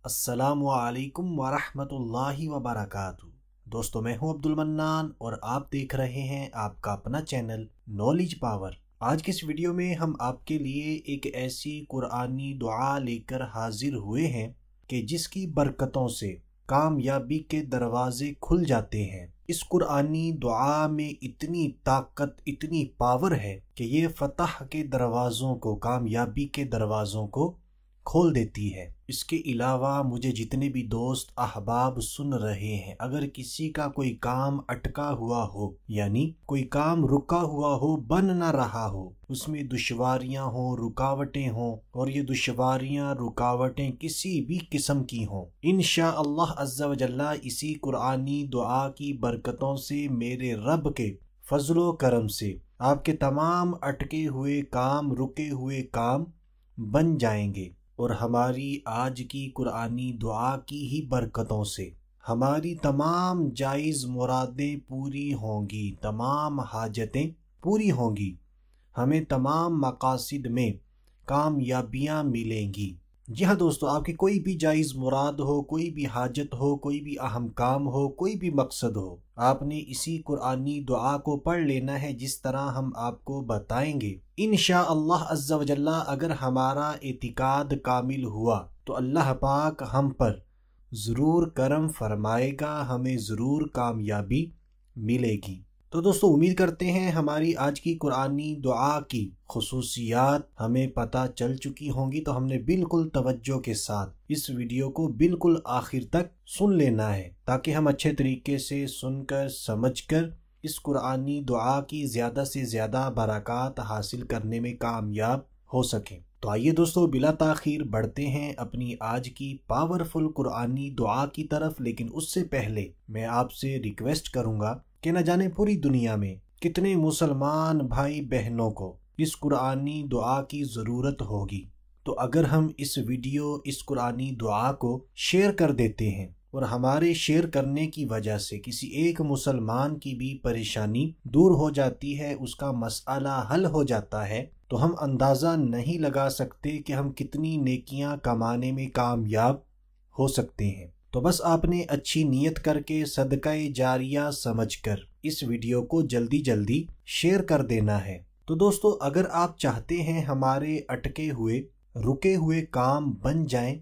السلام علیکم ورحمۃ اللہ وبرکاتہ۔ دوستو میں ہوں عبدالمنان اور آپ دیکھ رہے ہیں آپ کا اپنا چینل نالج پاور۔ آج کے اس ویڈیو میں ہم آپ کے لیے ایک ایسی قرآنی دعا لے کر حاضر ہوئے ہیں کہ جس کی برکتوں سے کامیابی کے دروازے کھل جاتے ہیں۔ اس قرآنی دعا میں اتنی طاقت، اتنی پاور ہے کہ یہ فتح کے دروازوں کو، کامیابی کے دروازوں کو کھول دیتی ہے۔ اس کے علاوہ مجھے جتنے بھی دوست احباب سن رہے ہیں، اگر کسی کا کوئی کام اٹکا ہوا ہو، یعنی کوئی کام رکا ہوا ہو، بن نہ رہا ہو، اس میں دشواریاں ہوں، رکاوٹیں ہوں، اور یہ دشواریاں رکاوٹیں کسی بھی قسم کی ہوں، انشاءاللہ عز و جل اسی قرآنی دعا کی برکتوں سے، میرے رب کے فضل و کرم سے آپ کے تمام اٹکے ہوئے کام، رکے ہوئے کام بن جائیں گے۔ اور ہماری آج کی قرآنی دعا کی ہی برکتوں سے ہماری تمام جائز مرادیں پوری ہوں گی، تمام حاجتیں پوری ہوں گی، ہمیں تمام مقاصد میں کامیابیاں ملیں گی۔ جی ہاں دوستو، آپ کی کوئی بھی جائز مراد ہو، کوئی بھی حاجت ہو، کوئی بھی اہم کام ہو، کوئی بھی مقصد ہو، آپ نے اسی قرآنی دعا کو پڑھ لینا ہے جس طرح ہم آپ کو بتائیں گے۔ انشاءاللہ عز و جل اگر ہمارا اعتقاد کامل ہوا تو اللہ پاک ہم پر ضرور کرم فرمائے گا، ہمیں ضرور کامیابی ملے گی۔ تو دوستو امید کرتے ہیں ہماری آج کی قرآنی دعا کی خصوصیات ہمیں پتہ چل چکی ہوں گی، تو ہم نے بالکل توجہ کے ساتھ اس ویڈیو کو بالکل آخر تک سن لینا ہے تاکہ ہم اچھے طریقے سے سن کر سمجھ کر اس قرآنی دعا کی زیادہ سے زیادہ برکات حاصل کرنے میں کامیاب ہو سکیں۔ تو آئیے دوستو بلا تاخیر بڑھتے ہیں اپنی آج کی پاورفل قرآنی دعا کی طرف، لیکن اس سے پہلے میں آپ سے ریکویسٹ کروں گا کہ نہ جانے پوری دنیا میں کتنے مسلمان بھائی بہنوں کو اس قرآنی دعا کی ضرورت ہوگی، تو اگر ہم اس ویڈیو، اس قرآنی دعا کو شیئر کر دیتے ہیں اور ہمارے شیئر کرنے کی وجہ سے کسی ایک مسلمان کی بھی پریشانی دور ہو جاتی ہے، اس کا مسئلہ حل ہو جاتا ہے، تو ہم اندازہ نہیں لگا سکتے کہ ہم کتنی نیکیاں کمانے میں کامیاب ہو سکتے ہیں۔ تو بس آپ نے اچھی نیت کر کے، صدقہ جاریہ سمجھ کر اس ویڈیو کو جلدی جلدی شیئر کر دینا ہے۔ تو دوستو اگر آپ چاہتے ہیں ہمارے اٹکے ہوئے، رکے ہوئے کام بن جائیں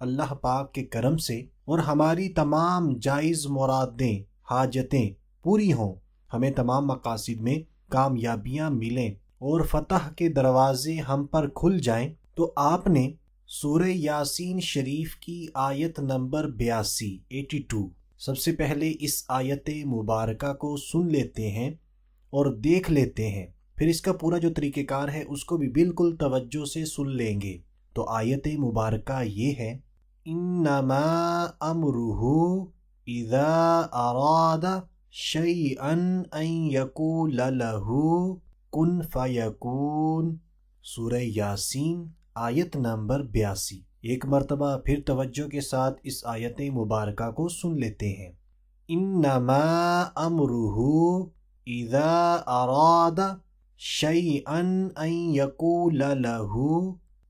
اللہ پاک کے کرم سے، اور ہماری تمام جائز مرادیں، حاجتیں پوری ہوں، ہمیں تمام مقاصد میں کامیابیاں ملیں اور فتح کے دروازے ہم پر کھل جائیں، تو آپ نے سورہ یاسین شریف کی آیت نمبر 82 سب سے پہلے اس آیت مبارکہ کو سن لیتے ہیں اور دیکھ لیتے ہیں، پھر اس کا پورا جو طریقہ کار ہے اس کو بھی بالکل توجہ سے سن لیں گے۔ تو آیت مبارکہ یہ ہے، انما امرہ اذا اراد شیئا ان یقول لہ کن فیکون۔ سورہ یاسین آیت نمبر 82۔ ایک مرتبہ پھر توجہ کے ساتھ اس آیت مبارکہ کو سن لیتے ہیں، انما امرہ اذا اراد شیئا ان یقول لہ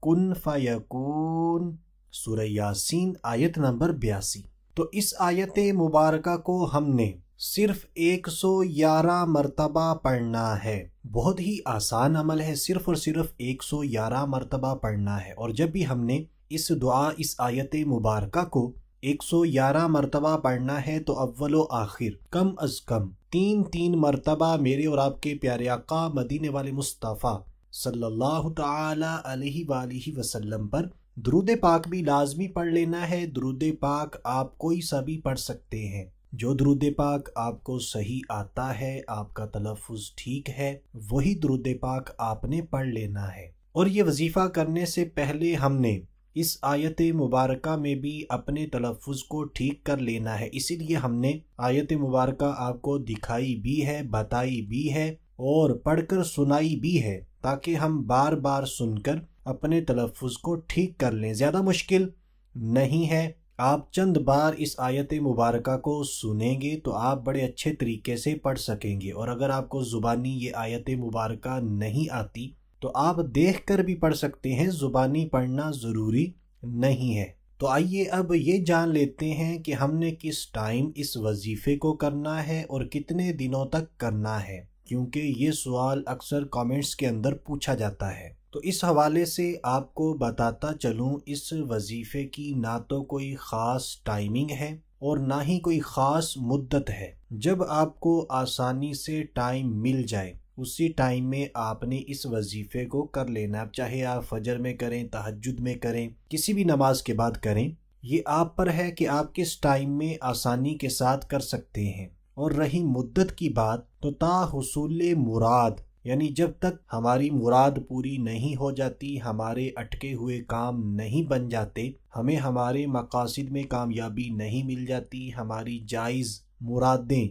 کن فیکون۔ سورہ یاسین آیت نمبر 82۔ تو اس آیت مبارکہ کو ہم نے صرف 111 مرتبہ پڑھنا ہے۔ بہت ہی آسان عمل ہے، صرف اور صرف 111 مرتبہ پڑھنا ہے، اور جب بھی ہم نے اس دعا، اس آیت مبارکہ کو 111 مرتبہ پڑھنا ہے تو اول و آخر کم از کم 3 مرتبہ میرے اور آپ کے پیارے آقا مدینے والے مصطفیٰ صلی اللہ تعالی علیہ وآلہ وسلم پر درود پاک بھی لازمی پڑھ لینا ہے۔ درود پاک آپ کوئی سا بھی پڑھ سکتے ہیں، جو درود پاک آپ کو صحیح آتا ہے، آپ کا تلفظ ٹھیک ہے، وہی درود پاک آپ نے پڑھ لینا ہے۔ اور یہ وظیفہ کرنے سے پہلے ہم نے اس آیت مبارکہ میں بھی اپنے تلفظ کو ٹھیک کر لینا ہے، اسی لیے ہم نے آیت مبارکہ آپ کو دکھائی بھی ہے، بتائی بھی ہے اور پڑھ کر سنائی بھی ہے، تاکہ ہم بار بار سن کر اپنے تلفظ کو ٹھیک کر لیں۔ زیادہ مشکل نہیں ہے، آپ چند بار اس آیت مبارکہ کو سنیں گے تو آپ بڑے اچھے طریقے سے پڑھ سکیں گے، اور اگر آپ کو زبانی یہ آیت مبارکہ نہیں آتی تو آپ دیکھ کر بھی پڑھ سکتے ہیں، زبانی پڑھنا ضروری نہیں ہے۔ تو آئیے اب یہ جان لیتے ہیں کہ ہم نے کس ٹائم اس وظیفے کو کرنا ہے اور کتنے دنوں تک کرنا ہے، کیونکہ یہ سوال اکثر کامنٹس کے اندر پوچھا جاتا ہے۔ تو اس حوالے سے آپ کو بتاتا چلوں، اس وظیفے کی نہ تو کوئی خاص ٹائمنگ ہے اور نہ ہی کوئی خاص مدت ہے۔ جب آپ کو آسانی سے ٹائم مل جائے اسی ٹائم میں آپ نے اس وظیفے کو کر لینا، چاہے آپ فجر میں کریں، تہجد میں کریں، کسی بھی نماز کے بعد کریں، یہ آپ پر ہے کہ آپ کس ٹائم میں آسانی کے ساتھ کر سکتے ہیں۔ اور رہی مدت کی بات، تو تا حصول مراد، یعنی جب تک ہماری مراد پوری نہیں ہو جاتی، ہمارے اٹکے ہوئے کام نہیں بن جاتے، ہمیں ہمارے مقاصد میں کامیابی نہیں مل جاتی، ہماری جائز مرادیں،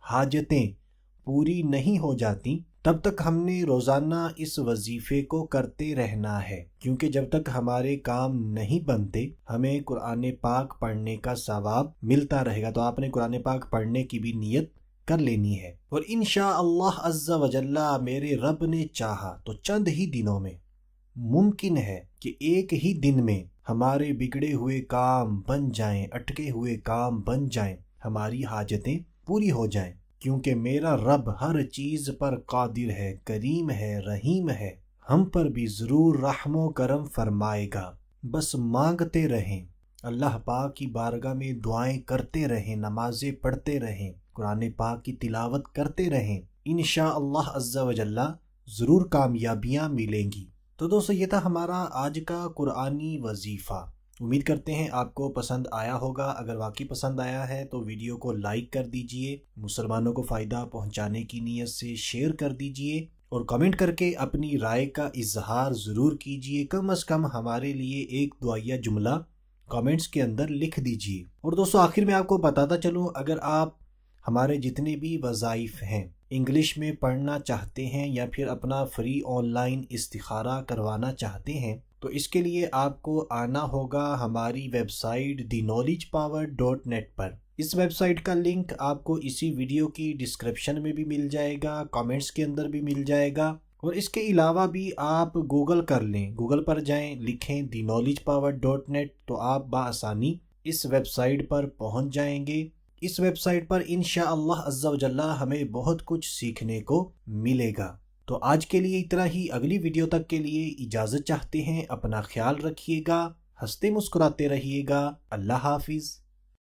حاجتیں پوری نہیں ہو جاتی، تب تک ہم نے روزانہ اس وظیفے کو کرتے رہنا ہے، کیونکہ جب تک ہمارے کام نہیں بنتے ہمیں قرآن پاک پڑھنے کا ثواب ملتا رہے گا۔ تو آپ نے قرآن پاک پڑھنے کی بھی نیت کر لینی ہے، اور انشاءاللہ عز و جل میرے رب نے چاہا تو چند ہی دنوں میں ممکن ہے کہ ایک ہی دن میں ہمارے بگڑے ہوئے کام بن جائیں، اٹکے ہوئے کام بن جائیں، ہماری حاجتیں پوری ہو جائیں، کیونکہ میرا رب ہر چیز پر قادر ہے، کریم ہے، رحیم ہے، ہم پر بھی ضرور رحم و کرم فرمائے گا۔ بس مانگتے رہیں، اللہ پاک کی بارگاہ میں دعائیں کرتے رہیں، نمازیں پڑھتے رہیں، قرآن پاک کی تلاوت کرتے رہیں، انشاءاللہ عز و جل ضرور کامیابیاں ملیں گی۔ تو دوستو، یہ تھا ہمارا آج کا قرآنی وظیفہ۔ امید کرتے ہیں آپ کو پسند آیا ہوگا۔ اگر واقعی پسند آیا ہے تو ویڈیو کو لائک کر دیجئے، مسلمانوں کو فائدہ پہنچانے کی نیت سے شیئر کر دیجئے، اور کمنٹ کر کے اپنی رائے کا اظہار ضرور کیجئے۔ کم از کم ہمارے لیے ایک دعائیہ جملہ کمنٹس کے اندر لکھ دیجئے۔ اور دوستو، آخر میں آپ کو بتاتا چلوں، اگر آپ ہمارے جتنے بھی وظائف ہیں انگلش میں پڑھنا چاہتے ہیں یا پھر اپنا فری آن لائن استخارہ کروانا چاہتے ہیں، تو اس کے لیے آپ کو آنا ہوگا ہماری ویب سائٹ theknowledgepower.net پر۔ اس ویب سائٹ کا لنک آپ کو اسی ویڈیو کی ڈسکرپشن میں بھی مل جائے گا، کامنٹس کے اندر بھی مل جائے گا، اور اس کے علاوہ بھی آپ گوگل کر لیں، گوگل پر جائیں، لکھیں theknowledgepower.net، تو آپ بآسانی اس ویب سائٹ پر پہنچ جائیں گے۔ اس ویب سائٹ پر انشاءاللہ عز و جل ہمیں بہت کچھ سیکھنے کو ملے گا۔ تو آج کے لیے اتنا ہی، اگلی ویڈیو تک کے لیے اجازت چاہتے ہیں۔ اپنا خیال رکھیے گا، ہنستے مسکراتے رہیے گا۔ اللہ حافظ۔